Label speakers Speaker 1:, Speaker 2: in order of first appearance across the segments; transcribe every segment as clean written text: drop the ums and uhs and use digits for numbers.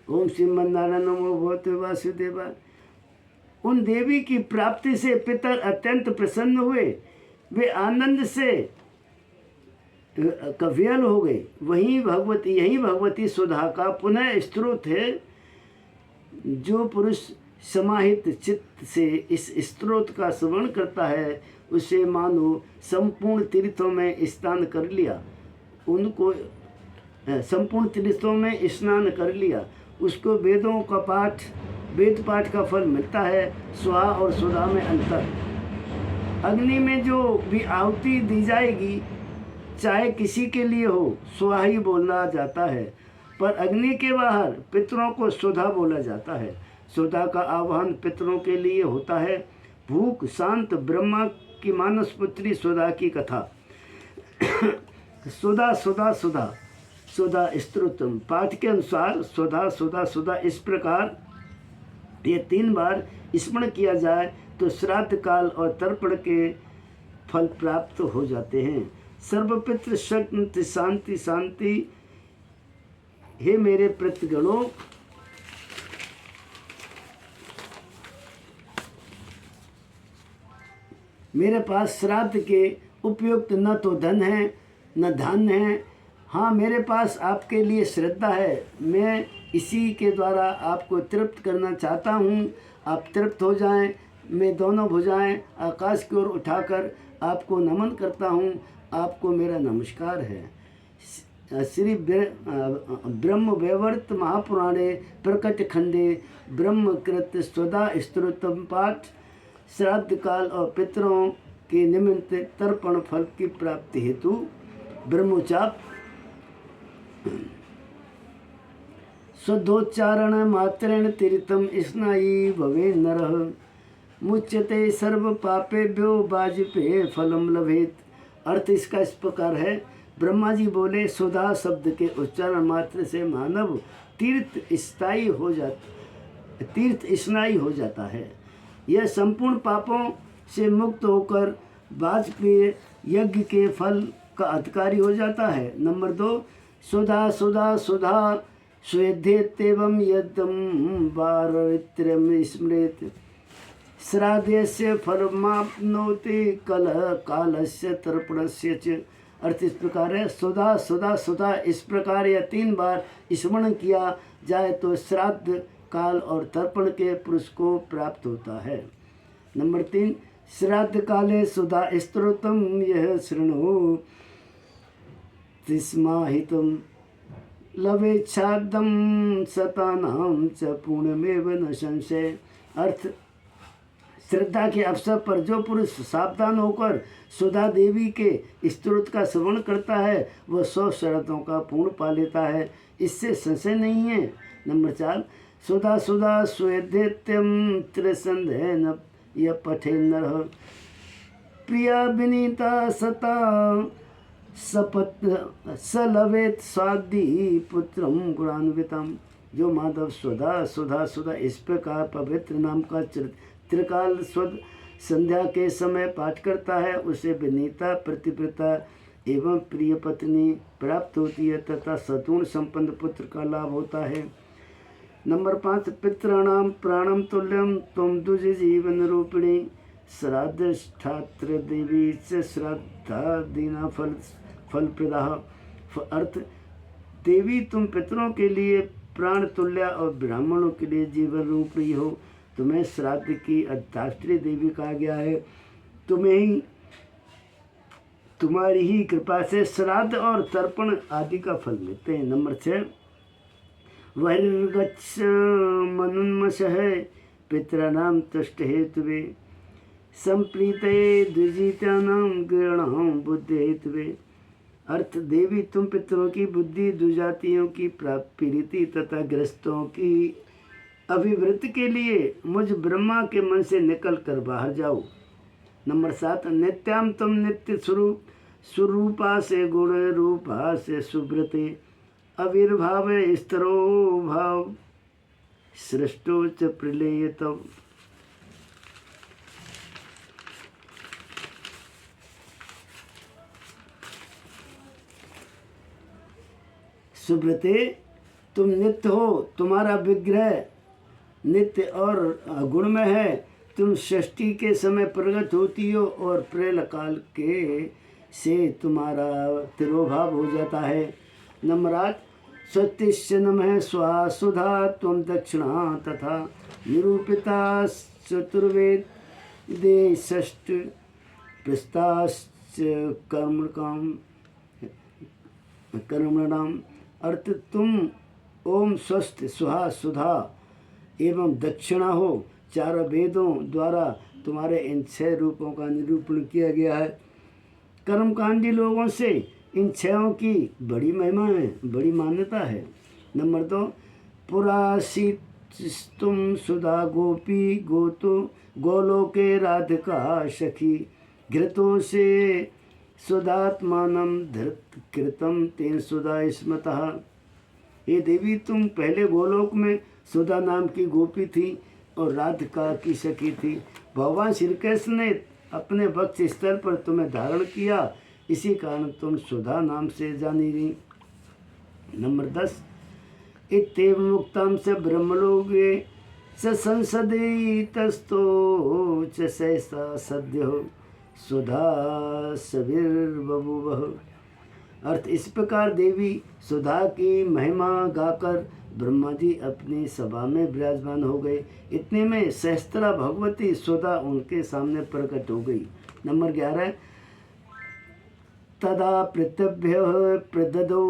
Speaker 1: ओम श्रीमन्नारायण नमो भगवते वासुदेवा। उन देवी की प्राप्ति से पितर अत्यंत प्रसन्न हुए, वे आनंद से कव्यल हो गए। यही भगवती सुधा का पुनः स्त्रोत है। जो पुरुष समाहित चित्त से इस स्त्रोत का श्रवण करता है, उसे मानो संपूर्ण तीर्थों में स्नान कर लिया, संपूर्ण तीर्थों में स्नान कर लिया। उसको वेद पाठ का फल मिलता है। स्वाहा और सुधा में अंतर। अग्नि में जो भी आहुति दी जाएगी, चाहे किसी के लिए हो, स्वाहा ही बोला जाता है, पर अग्नि के बाहर पितरों को सुधा बोला जाता है। सुधा का आह्वान पितरों के लिए होता है। भूख शांत ब्रह्मा की मानस पुत्री सुधा की कथा। सुधा सुधा सुधा सुधा स्तोत्रम पाठ के अनुसार सुधा सुधा सुधा इस प्रकार ये 3 बार स्मरण किया जाए तो श्राद्ध काल और तर्पण के फल प्राप्त हो जाते हैं। सर्वपितृ शक्ति शांति शांति। हे मेरे पितृगणों, मेरे पास श्राद्ध के उपयुक्त न तो धन है न धान्य है। हाँ, मेरे पास आपके लिए श्रद्धा है। मैं इसी के द्वारा आपको तृप्त करना चाहता हूँ। आप तृप्त हो जाएं। मैं दोनों भुजाएं आकाश की ओर उठाकर आपको नमन करता हूँ। आपको मेरा नमस्कार है। श्री ब्रह्म वैवर्त महापुराणे प्रकट खंडे ब्रह्मकृत स्वदा स्तोत्रम पाठ श्राद्ध काल और पितरों के निमित्त तर्पण फल की प्राप्ति हेतु ब्रह्मोचाप शुद्धोच्चारण मात्रेण तीर्थम स्नायी भवे नरः मुच्यते सर्व पापेभ्यो वाजपेय फलम लभेत। अर्थ इसका इस प्रकार है। ब्रह्मा जी बोले, सुधा शब्द के उच्चारण मात्र से मानव तीर्थ स्नायी हो जाता है। यह संपूर्ण पापों से मुक्त होकर वाजपेय यज्ञ के फल का अधिकारी हो जाता है। नंबर 2, सुधा सुधा सुधा स्वेद्धेत्येवं यद्यं वारवित्रयं स्मरेत् श्राद्धस्य फलमाप्नोति कालस्य तर्पणस्य च। अर्थ इस प्रकार है। सुधा सुधा सुधा इस प्रकार यह 3 बार स्मरण किया जाए तो श्राद्ध काल और तर्पण के पुरुष को प्राप्त होता है। नंबर 3, श्राद्ध काले सुधा स्तोत्रम यह शृणु तिस्माहितम लवेच्छादम सतानाम च पूर्णमेव न संशय। अर्थ, श्रद्धा के अवसर पर जो पुरुष सावधान होकर सुधा देवी के स्तोत्र का श्रवण करता है, वह 100 शर्तों का पूर्ण पा लेता है, इससे संशय नहीं है। नंबर 4, सुधा सुधा स्वेद्धेत्यम त्रिसंदेह न यह पठे नरः प्रिया विनीता सता सपत सलवेत स्वादी पुत्रम गुणान्वितम। जो माधव सुधा सुधा सुधा इस प्रकार पवित्र नाम का त्रिकाल स्वद संध्या के समय पाठ करता है, उसे विनीता प्रतिव्रता एवं प्रिय पत्नी प्राप्त होती है तथा सद्गुण संपन्न पुत्र का लाभ होता है। नंबर 5, पितॄणाम प्राणम तुल्यम तुम दुज जीवन रूपिणी श्राद्ध ठात्र देवी से श्राद्धा दीना फल प्रदा। अर्थ, देवी तुम पितरों के लिए प्राण तुल्य और ब्राह्मणों के लिए जीवन रूपी हो। तुम्हें श्राद्ध की अधिष्ठात्री देवी कहा गया है। तुम्हारी ही कृपा से श्राद्ध और तर्पण आदि का फल मिलते हैं। नंबर 6, वैर्गच्छ मनुन्मश है पितॄणाम तुष्ट हेतुवे संप्रीते द्विजीतानाम गृणाम बुद्धि हेतुवे। अर्थ, देवी तुम पितरों की बुद्धि, दुजातियों की प्रीति तथा ग्रस्तों की अभिवृद्धि के लिए मुझ ब्रह्मा के मन से निकल कर बाहर जाओ। नंबर 7, नित्याम तुम नित्य स्वरूपा से गुण रूपा से सुब्रते आविर्भाव स्तरो भाव सृष्टो च प्रलयतम। सुब्रते तुम नित्य हो, तुम्हारा विग्रह नित्य और गुणमय है। तुम सृष्टि के समय प्रकट होती हो और प्रलय काल के से तुम्हारा तिरोभाव हो जाता है। नंबर 8, स्वतिश्च नमः स्वाहा सुधा त्वं दक्षिणा तथा निरूपिता चतुर्वेद दे षष्ठ प्रस्ताश्च कर्मणाम। अर्थ तुम ओम स्वस्थ स्वाहा सुधा एवं दक्षिणा हो। चारों वेदों द्वारा तुम्हारे इन 6 रूपों का निरूपण किया गया है। कर्मकांडी लोगों से इन 6 की बड़ी महिमा है, बड़ी मान्यता है। नंबर 2, पुरासित तुम सुधा गोपी गोतो गोलोके राधिका सखी घृतो से सुधात्मानम धृत कृतम तेन सुधा स्मतः। ये देवी तुम पहले गोलोक में सुधा नाम की गोपी थी और राधिका की सखी थी। भगवान श्री कृष्ण ने अपने वक्ष स्थल पर तुम्हें धारण किया, इसी कारण तुम सुधा नाम से जानी गई। नंबर 10, इत्येव मुक्तां च ब्रह्मलोके स संसदे तस्थो च सहसा सद्यो सुधा सविर्बभूवः। अर्थ इस प्रकार देवी सुधा की महिमा गाकर ब्रह्मा जी अपनी सभा में विराजमान हो गए। इतने में सहस्त्रा भगवती सुधा उनके सामने प्रकट हो गई। नंबर 11, तदा पृथ्व्य प्रददौ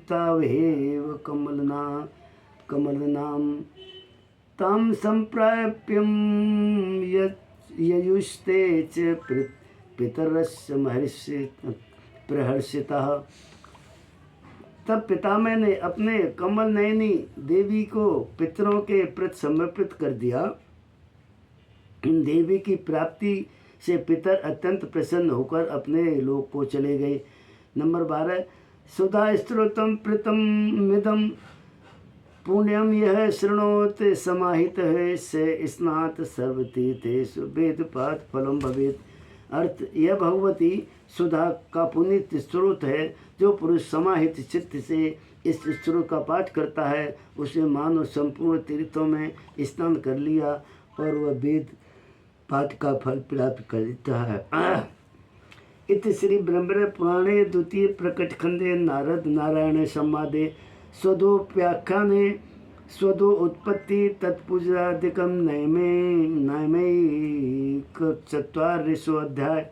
Speaker 1: तावेव कमलनाम ताम संप्राप्यम ययुस्ते च पितरस्य महर्षि प्रहर्षितः। तब पितामह ने अपने कमल नयनी देवी को पितरों के प्रति समर्पित कर दिया। इन देवी की प्राप्ति से पितर अत्यंत प्रसन्न होकर अपने लोक को चले गए। नंबर 12, सुधा स्त्रोतम प्रीतम मिदम पुण्यम यह शृणोत समाहित है से स्नात सर्वतीर्थेषु वेदपात फलम भवेत। अर्थ यह भगवती सुधा का पुनीत स्रोत है। जो पुरुष समाहित चित्त से इस स्रोत का पाठ करता है उसे मानो संपूर्ण तीर्थों में स्नान कर लिया और वह वेद पाठ का फल प्राप्त करता है। इत श्री ब्रह्म पुराणे द्वितीय प्रकट खंडे नारद नारायण संवादे स्वदोप्याख्याने स्वदो उत्पत्ति तत्पूजादिकम नैमैक 4 अध्याय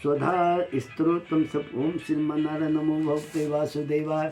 Speaker 1: स्वधा स्तोत्रम सब। ओम श्रीमन्नारायण नमो भगवते वासुदेवाय।